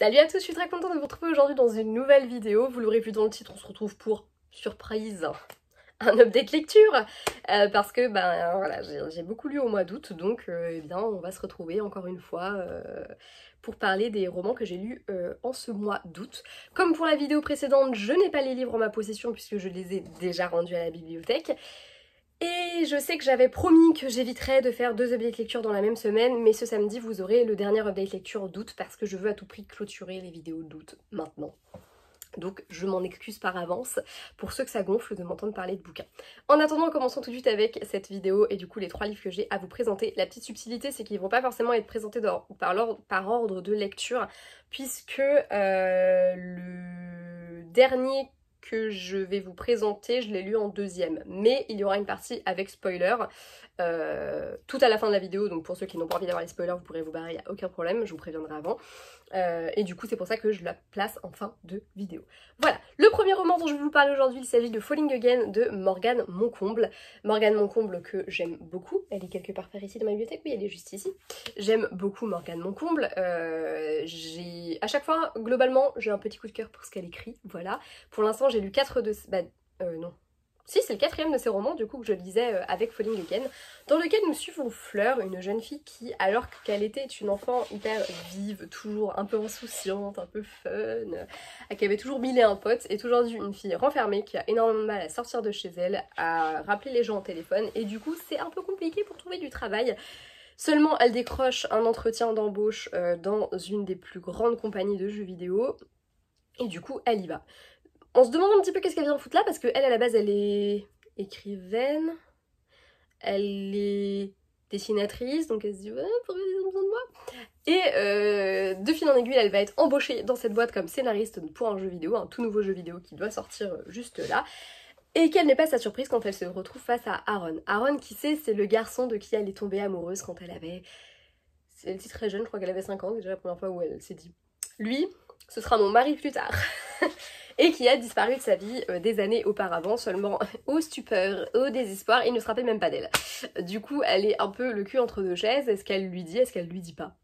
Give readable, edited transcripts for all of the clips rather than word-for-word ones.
Salut à tous, je suis très contente de vous retrouver aujourd'hui dans une nouvelle vidéo. Vous l'aurez vu dans le titre, on se retrouve pour, surprise, un update lecture. Parce que voilà, j'ai beaucoup lu au mois d'août, donc eh bien, on va se retrouver encore une fois pour parler des romans que j'ai lus en ce mois d'août. Comme pour la vidéo précédente, je n'ai pas les livres en ma possession puisque je les ai déjà rendus à la bibliothèque. Et je sais que j'avais promis que j'éviterais de faire 2 updates lecture dans la même semaine, mais ce samedi vous aurez le dernier update lecture d'août parce que je veux à tout prix clôturer les vidéos d'août maintenant. Donc je m'en excuse par avance pour ceux que ça gonfle de m'entendre parler de bouquins. En attendant, commençons tout de suite avec cette vidéo et du coup les 3 livres que j'ai à vous présenter. La petite subtilité, c'est qu'ils vont pas forcément être présentés par ordre de lecture, puisque le dernier que je vais vous présenter, je l'ai lu en deuxième, mais il y aura une partie avec spoiler tout à la fin de la vidéo, donc pour ceux qui n'ont pas envie d'avoir les spoilers, vous pourrez vous barrer, il n'y a aucun problème, je vous préviendrai avant. Et du coup c'est pour ça que je la place en fin de vidéo. Voilà, le premier roman dont je vais vous parler aujourd'hui, il s'agit de Falling Again de Morgane Moncomble. Morgane Moncomble que j'aime beaucoup, elle est quelque part par ici dans ma bibliothèque, oui elle est juste ici. J'aime beaucoup Morgane Moncomble, à chaque fois globalement j'ai un petit coup de cœur pour ce qu'elle écrit, voilà. Pour l'instant j'ai lu 4 de... non. Si, c'est le 4e de ces romans du coup que je lisais avec Falling Again, dans lequel nous suivons Fleur, une jeune fille qui, alors qu'elle était une enfant hyper vive, toujours un peu insouciante, un peu fun, qui avait toujours 1000 et un potes, est aujourd'hui une fille renfermée qui a énormément de mal à sortir de chez elle, à rappeler les gens au téléphone, et du coup c'est un peu compliqué pour trouver du travail. Seulement elle décroche un entretien d'embauche dans une des plus grandes compagnies de jeux vidéo, et du coup elle y va. On se demande un petit peu qu'est-ce qu'elle vient foutre là, parce qu'elle à la base elle est écrivaine, elle est dessinatrice, donc elle se dit ouais, pourquoi ils ont besoin de moi. Et de fil en aiguille elle va être embauchée dans cette boîte comme scénariste pour un jeu vidéo, un tout nouveau jeu vidéo qui doit sortir juste là. Et quelle n'est pas sa surprise quand elle se retrouve face à Aaron. Aaron, qui sait, c'est le garçon de qui elle est tombée amoureuse quand elle avait... Elle était très jeune, je crois qu'elle avait 5 ans, déjà la première fois où elle s'est dit lui, ce sera mon mari plus tard. Et qui a disparu de sa vie des années auparavant, seulement au stupeur, au désespoir, il ne se rappelle même pas d'elle. Du coup, elle est un peu le cul entre deux chaises, est-ce qu'elle lui dit, est-ce qu'elle lui dit pas?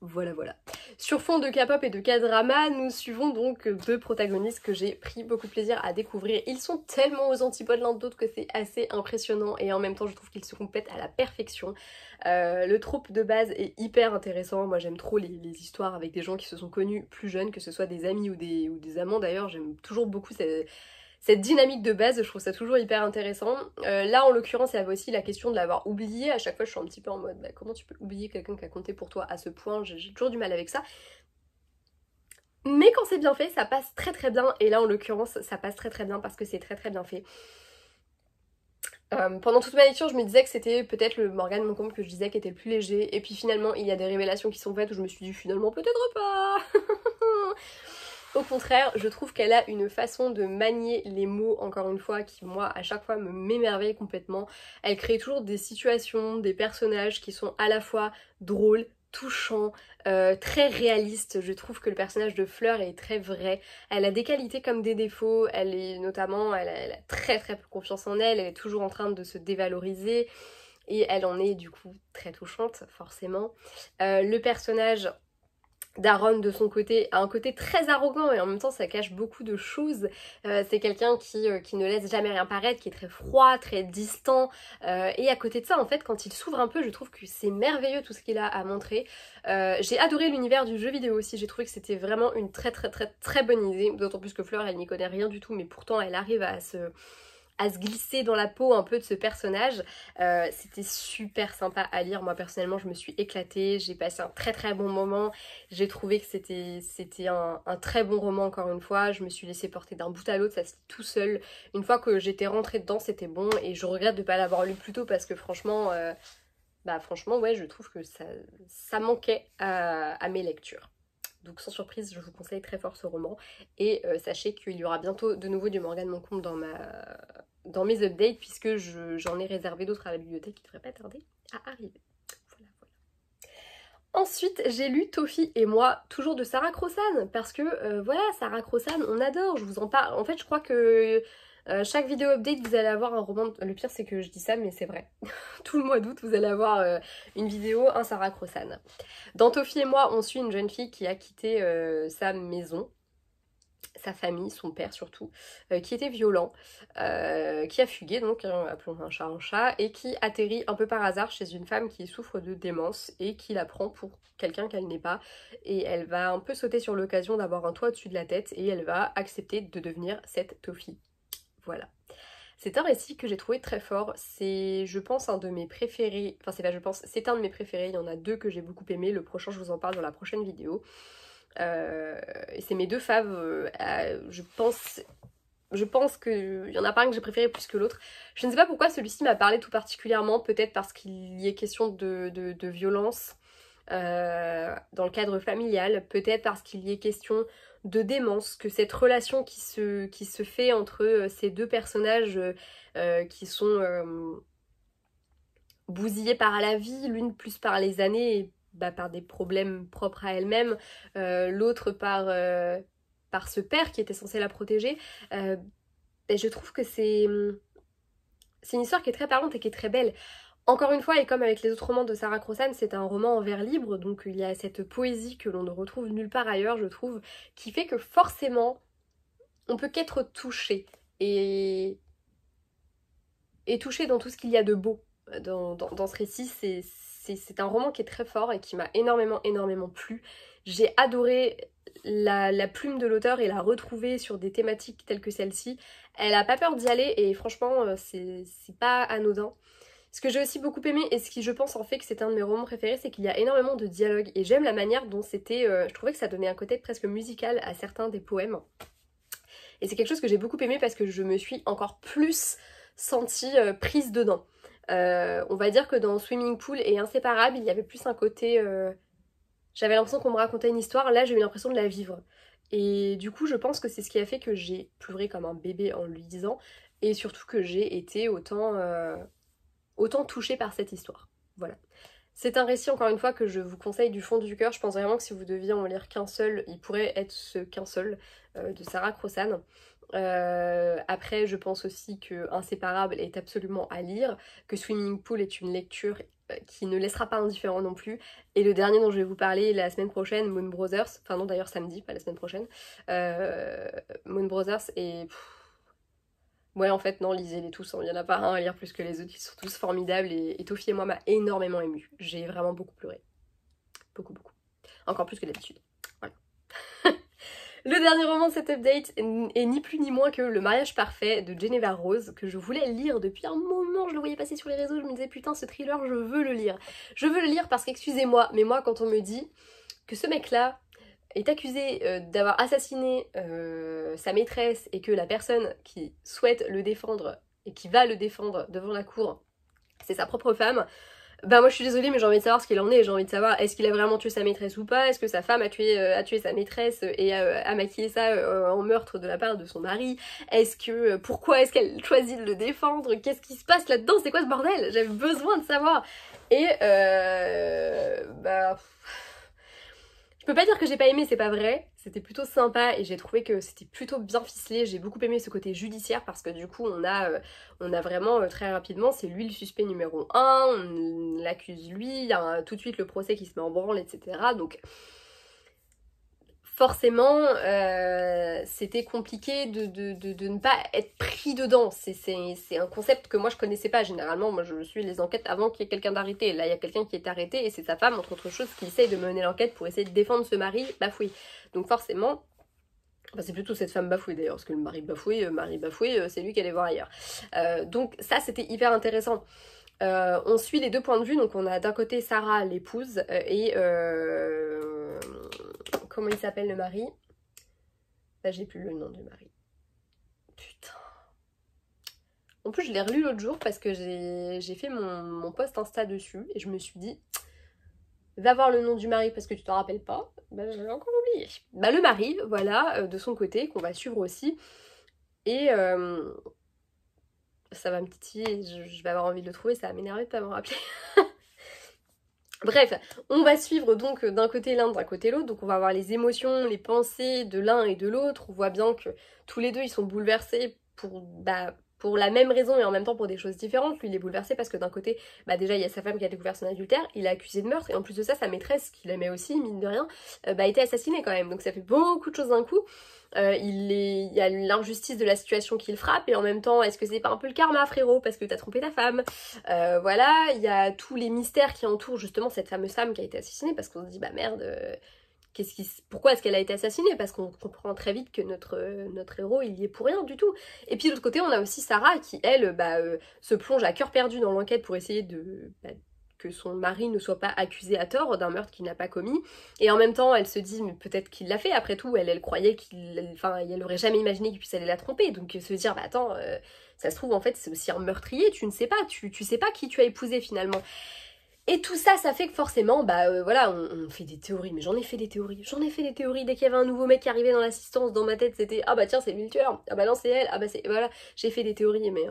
Voilà, voilà. Sur fond de K-pop et de K-drama, nous suivons donc 2 protagonistes que j'ai pris beaucoup de plaisir à découvrir. Ils sont tellement aux antipodes l'un de l'autre que c'est assez impressionnant et en même temps je trouve qu'ils se complètent à la perfection. Le trope de base est hyper intéressant, moi j'aime trop les histoires avec des gens qui se sont connus plus jeunes, que ce soit des amis ou des amants d'ailleurs, j'aime toujours beaucoup cette dynamique de base, je trouve ça toujours hyper intéressant. Là en l'occurrence il y avait aussi la question de l'avoir oublié, à chaque fois je suis un petit peu en mode comment tu peux oublier quelqu'un qui a compté pour toi à ce point, j'ai toujours du mal avec ça. Mais quand c'est bien fait ça passe très très bien, et là en l'occurrence ça passe très très bien parce que c'est très très bien fait. Pendant toute ma lecture je me disais que c'était peut-être le Morgane Moncomble que je disais qui était le plus léger, et puis finalement il y a des révélations qui sont faites où je me suis dit finalement peut-être pas. Au contraire, je trouve qu'elle a une façon de manier les mots, encore une fois, qui moi à chaque fois m'émerveille complètement. Elle crée toujours des situations, des personnages qui sont à la fois drôles, touchants, très réalistes. Je trouve que le personnage de Fleur est très vrai. Elle a des qualités comme des défauts. Elle a très très peu confiance en elle. Elle est toujours en train de se dévaloriser. Et elle en est du coup très touchante, forcément. Le personnage d'Aaron de son côté a un côté très arrogant et en même temps ça cache beaucoup de choses. C'est quelqu'un qui ne laisse jamais rien paraître, qui est très froid, très distant, et à côté de ça en fait quand il s'ouvre un peu je trouve que c'est merveilleux tout ce qu'il a à montrer. J'ai adoré l'univers du jeu vidéo aussi, j'ai trouvé que c'était vraiment une très très très très bonne idée, d'autant plus que Fleur elle n'y connaît rien du tout mais pourtant elle arrive à se glisser dans la peau un peu de ce personnage. C'était super sympa à lire, moi personnellement je me suis éclatée, j'ai passé un très très bon moment, j'ai trouvé que c'était un très bon roman encore une fois, je me suis laissée porter d'un bout à l'autre, ça se lit tout seul, une fois que j'étais rentrée dedans c'était bon, et je regrette de ne pas l'avoir lu plus tôt parce que franchement, franchement ouais je trouve que ça manquait à mes lectures. Donc sans surprise, je vous conseille très fort ce roman. Et sachez qu'il y aura bientôt de nouveau du Morgane Moncomble dans mes updates, puisque j'en ai réservé d'autres à la bibliothèque qui ne devraient pas tarder à arriver. Voilà, voilà. Ensuite, j'ai lu Tofi et moi, toujours de Sarah Crossan, parce que voilà, Sarah Crossan, on adore, je vous en parle. En fait, je crois que Chaque vidéo update, vous allez avoir un roman... Le pire, c'est que je dis ça, mais c'est vrai. Tout le mois d'août, vous allez avoir une vidéo, un Sarah Crossan. Dans Tofi et moi, on suit une jeune fille qui a quitté sa maison, sa famille, son père surtout, qui était violent, qui a fugué donc, hein, appelons un chat, et qui atterrit un peu par hasard chez une femme qui souffre de démence et qui la prend pour quelqu'un qu'elle n'est pas, et elle va un peu sauter sur l'occasion d'avoir un toit au-dessus de la tête et elle va accepter de devenir cette Tofi. Voilà. C'est un récit que j'ai trouvé très fort, c'est je pense un de mes préférés, enfin c'est pas je pense, c'est un de mes préférés, il y en a deux que j'ai beaucoup aimé, le prochain je vous en parle dans la prochaine vidéo. Et c'est mes deux faves, je pense qu'il y en a pas un que j'ai préféré plus que l'autre. Je ne sais pas pourquoi celui-ci m'a parlé tout particulièrement, peut-être parce qu'il y est question de violence dans le cadre familial, peut-être parce qu'il y est question de démence, que cette relation qui se fait entre ces deux personnages qui sont bousillés par la vie, l'une plus par les années et par des problèmes propres à elle-même, l'autre par ce père qui était censé la protéger. Je trouve que c'est une histoire qui est très parlante et qui est très belle. Encore une fois, et comme avec les autres romans de Sarah Crossan, c'est un roman en vers libre, donc il y a cette poésie que l'on ne retrouve nulle part ailleurs, je trouve, qui fait que forcément, on peut qu'être touché. Et touché dans tout ce qu'il y a de beau dans ce récit. C'est un roman qui est très fort et qui m'a énormément plu. J'ai adoré la plume de l'auteur et la retrouver sur des thématiques telles que celle-ci. Elle a pas peur d'y aller et franchement c'est pas anodin. Ce que j'ai aussi beaucoup aimé et ce qui je pense en fait que c'est un de mes romans préférés, c'est qu'il y a énormément de dialogues et j'aime la manière dont c'était, je trouvais que ça donnait un côté presque musical à certains des poèmes. Et c'est quelque chose que j'ai beaucoup aimé parce que je me suis encore plus sentie prise dedans. On va dire que dans Swimming Pool et Inséparable, il y avait plus un côté... J'avais l'impression qu'on me racontait une histoire, là j'ai eu l'impression de la vivre. Et du coup je pense que c'est ce qui a fait que j'ai pleuré comme un bébé en lui lisant, et surtout que j'ai été autant touchée par cette histoire. Voilà. C'est un récit encore une fois que je vous conseille du fond du cœur, je pense vraiment que si vous deviez en lire qu'un seul, il pourrait être ce qu'un seul, de Sarah Crossan. Après je pense aussi que Inséparable est absolument à lire, que Swimming Pool est une lecture qui ne laissera pas indifférent non plus, et le dernier dont je vais vous parler la semaine prochaine, Moon Brothers, enfin non d'ailleurs samedi, pas la semaine prochaine, Moon Brothers, et ouais en fait non, lisez-les tous, il n'y en a pas un à lire plus que les autres, ils sont tous formidables, et Tofi et moi m'a énormément émue, j'ai vraiment beaucoup pleuré, beaucoup, encore plus que d'habitude, voilà. Le dernier roman de cet update est ni plus ni moins que Le mariage parfait de Geneva Rose, que je voulais lire depuis un moment, je le voyais passer sur les réseaux, je me disais putain ce thriller je veux le lire. Je veux le lire parce qu'excusez-moi, mais moi quand on me dit que ce mec là est accusé d'avoir assassiné sa maîtresse et que la personne qui souhaite le défendre et qui va le défendre devant la cour, c'est sa propre femme, bah moi je suis désolée mais j'ai envie de savoir ce qu'il en est, j'ai envie de savoir est-ce qu'il a vraiment tué sa maîtresse ou pas, est-ce que sa femme a tué sa maîtresse et a maquillé ça en meurtre de la part de son mari, est-ce que pourquoi est-ce qu'elle choisit de le défendre, qu'est-ce qui se passe là-dedans, c'est quoi ce bordel, j'avais besoin de savoir. Et je peux pas dire que j'ai pas aimé, c'est pas vrai, c'était plutôt sympa et j'ai trouvé que c'était plutôt bien ficelé, j'ai beaucoup aimé ce côté judiciaire parce que du coup on a vraiment très rapidement, c'est lui le suspect numéro 1, on l'accuse lui, il y a tout de suite le procès qui se met en branle, etc. Donc forcément c'était compliqué de ne pas être pris dedans, c'est un concept que moi je connaissais pas. Généralement moi je suis les enquêtes avant qu'il y ait quelqu'un d'arrêté, là il y a quelqu'un qui est arrêté et c'est sa femme entre autres choses qui essaye de mener l'enquête pour essayer de défendre ce mari bafoué. Donc forcément, enfin, c'est plutôt cette femme bafouée d'ailleurs, parce que le mari bafoué, c'est lui qui allait voir ailleurs. Donc ça c'était hyper intéressant. On suit les deux points de vue, donc on a d'un côté Sarah l'épouse et comment il s'appelle le mari? Là j'ai plus le nom du mari. Putain. En plus je l'ai relu l'autre jour parce que j'ai fait mon post Insta dessus et je me suis dit va voir le nom du mari parce que tu t'en rappelles pas. Bah j'avais encore oublié. Bah le mari, voilà, de son côté, qu'on va suivre aussi. Et ça va me titiller, je vais avoir envie de le trouver, ça va m'énerver de pas m'en rappeler. Bref, on va suivre donc d'un côté l'un, d'un côté l'autre, donc on va avoir les émotions, les pensées de l'un et de l'autre, on voit bien que tous les deux ils sont bouleversés pour la même raison et en même temps pour des choses différentes. Lui il est bouleversé parce que d'un côté, déjà il y a sa femme qui a découvert son adultère, il est accusé de meurtre et en plus de ça sa maîtresse, qu'il aimait aussi mine de rien, a été assassinée quand même. Donc ça fait beaucoup de choses d'un coup. Il y a l'injustice de la situation qui le frappe et en même temps est-ce que c'est pas un peu le karma frérot parce que t'as trompé ta femme, voilà, il y a tous les mystères qui entourent justement cette fameuse femme qui a été assassinée parce qu'on se dit merde, pourquoi est-ce qu'elle a été assassinée? Parce qu'on comprend très vite que notre héros il y est pour rien du tout. Et puis de l'autre côté on a aussi Sarah qui elle se plonge à cœur perdu dans l'enquête pour essayer que son mari ne soit pas accusé à tort d'un meurtre qu'il n'a pas commis. Et en même temps elle se dit mais peut-être qu'il l'a fait, après tout elle croyait elle aurait jamais imaginé qu'il puisse aller la tromper. Donc se dire attends, ça se trouve en fait c'est aussi un meurtrier, tu ne sais pas, tu sais pas qui tu as épousé finalement. Et tout ça, ça fait que forcément, voilà, on fait des théories. Mais j'en ai fait des théories. Dès qu'il y avait un nouveau mec qui arrivait dans l'assistance, dans ma tête, c'était ah tiens, c'est lui le tueur. Ah non, c'est elle. C'est. Voilà, j'ai fait des théories, mais.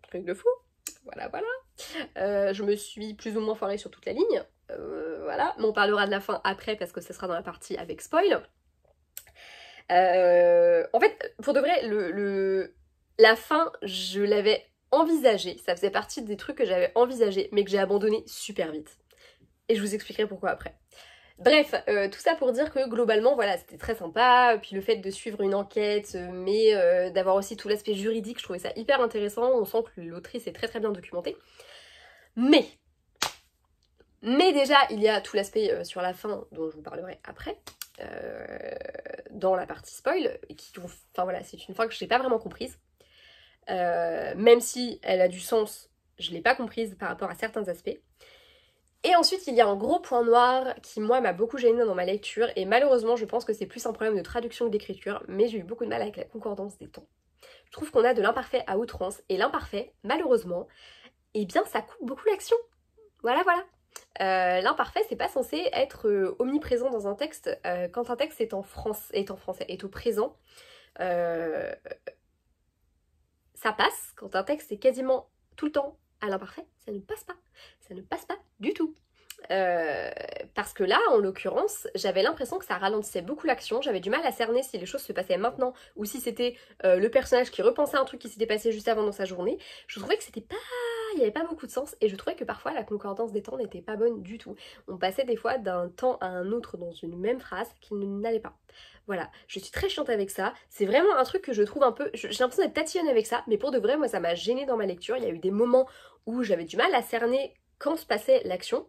Truc de fou. Voilà. Je me suis plus ou moins foirée sur toute la ligne. Voilà. Mais on parlera de la fin après parce que ce sera dans la partie avec spoil. En fait, pour de vrai, la fin, je l'avais envisagé, ça faisait partie des trucs que j'avais envisagé mais que j'ai abandonné super vite. Et je vous expliquerai pourquoi après. Bref, tout ça pour dire que globalement, voilà, c'était très sympa, puis le fait de suivre une enquête, mais d'avoir aussi tout l'aspect juridique, je trouvais ça hyper intéressant, on sent que l'autrice est très très bien documentée. Mais déjà, il y a tout l'aspect sur la fin, dont je vous parlerai après, dans la partie spoil, enfin voilà, c'est une fin que je n'ai pas vraiment comprise. Même si elle a du sens, je l'ai pas comprise par rapport à certains aspects. Et ensuite il y a un gros point noir qui moi m'a beaucoup gênée dans ma lecture et malheureusement je pense que c'est plus un problème de traduction que d'écriture, mais j'ai eu beaucoup de mal avec la concordance des temps. Je trouve qu'on a de l'imparfait à outrance et l'imparfait malheureusement, eh bien ça coupe beaucoup l'action. Voilà. L'imparfait c'est pas censé être omniprésent dans un texte. Quand un texte est en français, est au présent, ça passe. Quand un texte est quasiment tout le temps à l'imparfait, ça ne passe pas. Ça ne passe pas du tout. Parce que là, en l'occurrence, j'avais l'impression que ça ralentissait beaucoup l'action. J'avais du mal à cerner si les choses se passaient maintenant ou si c'était le personnage qui repensait à un truc qui s'était passé juste avant dans sa journée. Je trouvais que c'était pas... il n'y avait pas beaucoup de sens et je trouvais que parfois la concordance des temps n'était pas bonne du tout. On passait des fois d'un temps à un autre dans une même phrase qui n'allait pas. Voilà, je suis très chiante avec ça, c'est vraiment un truc que je trouve un peu... J'ai l'impression d'être tatillonne avec ça, mais pour de vrai, moi ça m'a gênée dans ma lecture. Il y a eu des moments où j'avais du mal à cerner quand se passait l'action,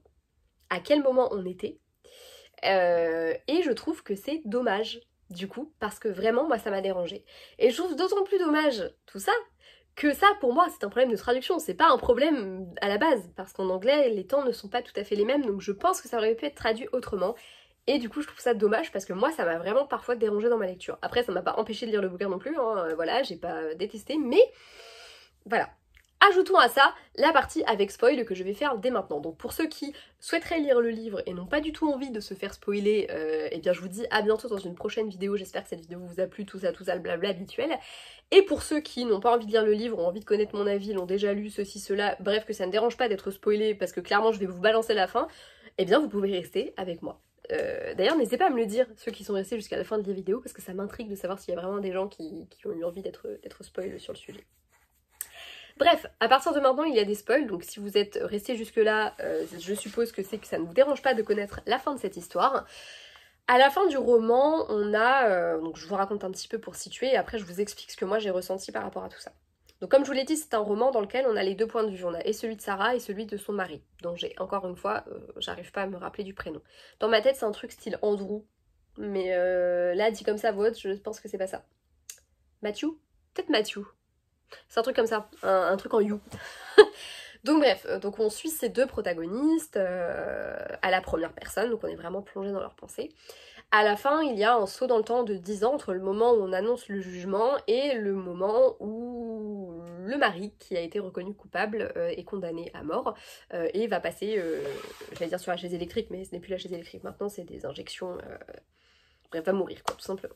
à quel moment on était, et je trouve que c'est dommage, du coup, parce que vraiment, moi ça m'a dérangée. Et je trouve d'autant plus dommage tout ça, que ça, pour moi, c'est un problème de traduction, c'est pas un problème à la base, parce qu'en anglais, les temps ne sont pas tout à fait les mêmes, donc je pense que ça aurait pu être traduit autrement. Et du coup je trouve ça dommage parce que moi ça m'a vraiment parfois dérangé dans ma lecture. Après ça m'a pas empêché de lire le bouquin non plus, hein, voilà, j'ai pas détesté, mais voilà. Ajoutons à ça la partie avec spoil que je vais faire dès maintenant. Donc pour ceux qui souhaiteraient lire le livre et n'ont pas du tout envie de se faire spoiler, eh bien je vous dis à bientôt dans une prochaine vidéo. J'espère que cette vidéo vous a plu, tout ça, le blabla habituel. Et pour ceux qui n'ont pas envie de lire le livre, ont envie de connaître mon avis, l'ont déjà lu, ceci, cela, bref que ça ne dérange pas d'être spoilé parce que clairement je vais vous balancer la fin, eh bien vous pouvez rester avec moi. D'ailleurs n'hésitez pas à me le dire, ceux qui sont restés jusqu'à la fin de la vidéo, parce que ça m'intrigue de savoir s'il y a vraiment des gens qui ont eu envie d'être spoilés sur le sujet. Bref, à partir de maintenant il y a des spoils, donc si vous êtes restés jusque là, je suppose que c'est que ça ne vous dérange pas de connaître la fin de cette histoire. À la fin du roman, on a, donc je vous raconte un petit peu pour situer, et après je vous explique ce que moi j'ai ressenti par rapport à tout ça. Donc comme je vous l'ai dit, c'est un roman dans lequel on a les deux points de vue, on a et celui de Sarah et celui de son mari, dont j'ai, encore une fois, j'arrive pas à me rappeler du prénom. Dans ma tête c'est un truc style Andrew, mais là dit comme ça, vote, je pense que c'est pas ça. Matthew? Peut-être Matthew. C'est un truc comme ça, un truc en you. Donc bref, donc on suit ces deux protagonistes à la première personne, donc on est vraiment plongé dans leurs pensées. À la fin, il y a un saut dans le temps de 10 ans entre le moment où on annonce le jugement et le moment où le mari, qui a été reconnu coupable, est condamné à mort et va passer, j'allais dire sur la chaise électrique, mais ce n'est plus la chaise électrique maintenant, c'est des injections, bref, va mourir quoi, tout simplement.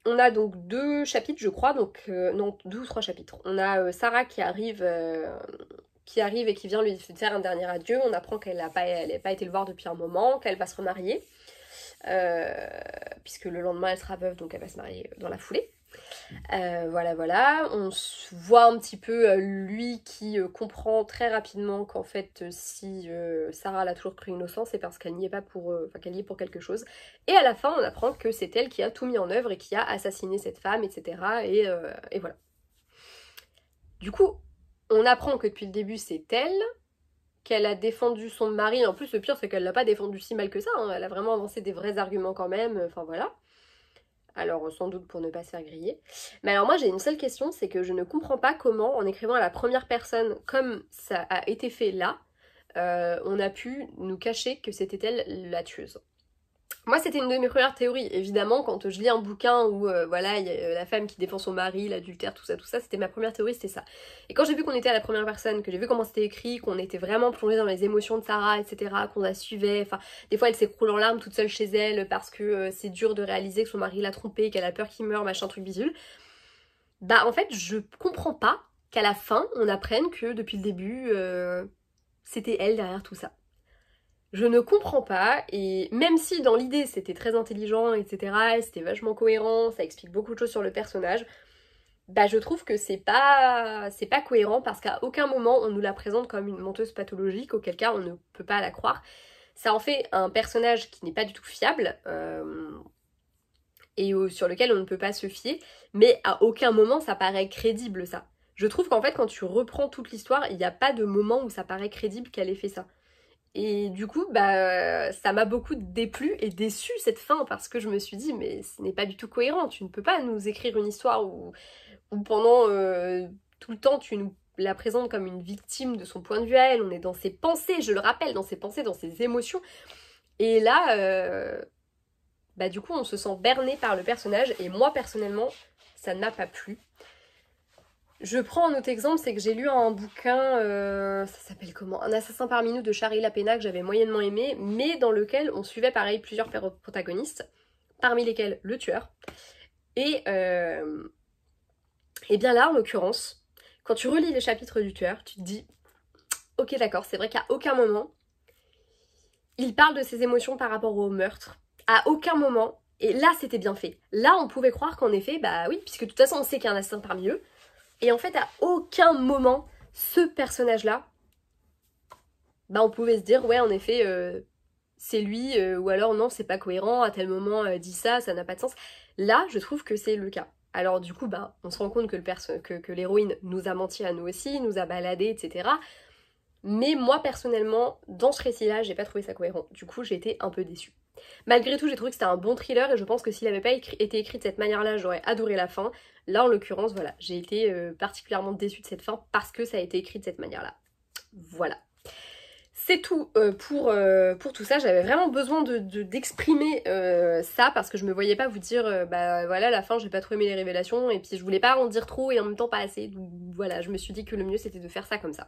On a donc 2 chapitres je crois, donc non 2 ou 3 chapitres. On a Sarah qui arrive et qui vient lui faire un dernier adieu. On apprend qu'elle n'a pas été le voir depuis un moment, qu'elle va se remarier. puisque le lendemain elle sera veuve, donc elle va se marier dans la foulée. Voilà, on se voit un petit peu lui qui comprend très rapidement qu'en fait si Sarah l'a toujours cru innocent, c'est parce qu'elle n'y est pas pour, qu'elle y est pour quelque chose. Et à la fin on apprend que c'est elle qui a tout mis en œuvre et qui a assassiné cette femme, etc. Et voilà. Du coup, on apprend que depuis le début c'est elle, qu'elle a défendu son mari. En plus le pire c'est qu'elle l'a pas défendu si mal que ça, hein. Elle a vraiment avancé des vrais arguments quand même, enfin voilà. Alors sans doute pour ne pas se faire griller. Mais alors moi j'ai une seule question, c'est que je ne comprends pas comment en écrivant à la première personne comme ça a été fait là, on a pu nous cacher que c'était elle la tueuse. Moi c'était une de mes premières théories, évidemment quand je lis un bouquin où voilà, il y a la femme qui défend son mari, l'adultère, tout ça, c'était ma première théorie, c'était ça. Et quand j'ai vu qu'on était à la première personne, que j'ai vu comment c'était écrit, qu'on était vraiment plongé dans les émotions de Sarah, etc., qu'on la suivait, enfin des fois elle s'écroule en larmes toute seule chez elle parce que c'est dur de réaliser que son mari l'a trompée, qu'elle a peur qu'il meure, machin truc bidule. Bah en fait je comprends pas qu'à la fin on apprenne que depuis le début c'était elle derrière tout ça. Je ne comprends pas, et même si dans l'idée c'était très intelligent, etc., c'était vachement cohérent, ça explique beaucoup de choses sur le personnage, bah je trouve que c'est pas cohérent parce qu'à aucun moment on nous la présente comme une menteuse pathologique, auquel cas on ne peut pas la croire. Ça en fait un personnage qui n'est pas du tout fiable, et sur lequel on ne peut pas se fier, mais à aucun moment ça paraît crédible ça. Je trouve qu'en fait quand tu reprends toute l'histoire, il n'y a pas de moment où ça paraît crédible qu'elle ait fait ça. Et du coup, bah, ça m'a beaucoup déplu et déçu cette fin parce que je me suis dit, mais ce n'est pas du tout cohérent. Tu ne peux pas nous écrire une histoire où pendant tout le temps tu nous la présentes comme une victime de son point de vue à elle. On est dans ses pensées, je le rappelle, dans ses pensées, dans ses émotions. Et là, bah, du coup, on se sent berné par le personnage et moi personnellement, ça ne m'a pas plu. Je prends un autre exemple, c'est que j'ai lu un bouquin, ça s'appelle comment? Un assassin parmi nous de Shari Lapena que j'avais moyennement aimé, mais dans lequel on suivait pareil plusieurs protagonistes, parmi lesquels le tueur. Et bien là, en l'occurrence, quand tu relis les chapitres du tueur, tu te dis, ok d'accord, c'est vrai qu'à aucun moment, il parle de ses émotions par rapport au meurtre. À aucun moment, et là c'était bien fait. Là on pouvait croire qu'en effet, bah oui, puisque de toute façon on sait qu'il y a un assassin parmi eux, et en fait, à aucun moment, ce personnage-là, bah on pouvait se dire, ouais, en effet, c'est lui, ou alors non, c'est pas cohérent, à tel moment, dit ça, ça n'a pas de sens. Là, je trouve que c'est le cas. Alors du coup, bah, on se rend compte que l'héroïne nous a menti à nous aussi, nous a baladé, etc. Mais moi, personnellement, dans ce récit-là, j'ai pas trouvé ça cohérent. Du coup, j'ai été un peu déçue. Malgré tout, j'ai trouvé que c'était un bon thriller et je pense que s'il n'avait pas été écrit de cette manière-là, j'aurais adoré la fin. Là, en l'occurrence, voilà, j'ai été particulièrement déçue de cette fin parce que ça a été écrit de cette manière-là. Voilà. C'est tout pour tout ça. J'avais vraiment besoin d'exprimer ça parce que je me voyais pas vous dire bah voilà, la fin, j'ai pas trop aimé les révélations et puis je voulais pas en dire trop et en même temps pas assez. Donc voilà, je me suis dit que le mieux c'était de faire ça comme ça.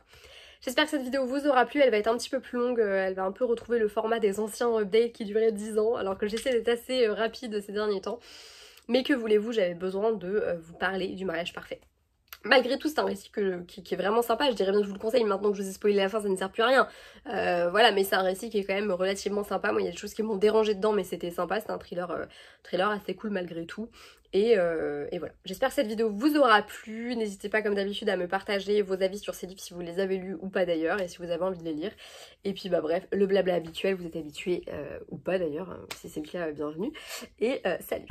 J'espère que cette vidéo vous aura plu, elle va être un petit peu plus longue, elle va un peu retrouver le format des anciens updates qui duraient 10 ans, alors que j'essaie d'être assez rapide ces derniers temps. Mais que voulez-vous, j'avais besoin de vous parler du mariage parfait. Malgré tout, c'est un récit qui est vraiment sympa, je dirais bien que je vous le conseille, maintenant que je vous ai spoilé la fin, ça ne sert plus à rien. Voilà, mais c'est un récit qui est quand même relativement sympa, moi il y a des choses qui m'ont dérangé dedans, mais c'était sympa, c'était un thriller assez cool malgré tout. Et voilà, j'espère que cette vidéo vous aura plu, n'hésitez pas comme d'habitude à me partager vos avis sur ces livres si vous les avez lus ou pas d'ailleurs, et si vous avez envie de les lire. Et puis bah bref, le blabla habituel, vous êtes habitué ou pas d'ailleurs, si c'est le cas, bienvenue, et salut.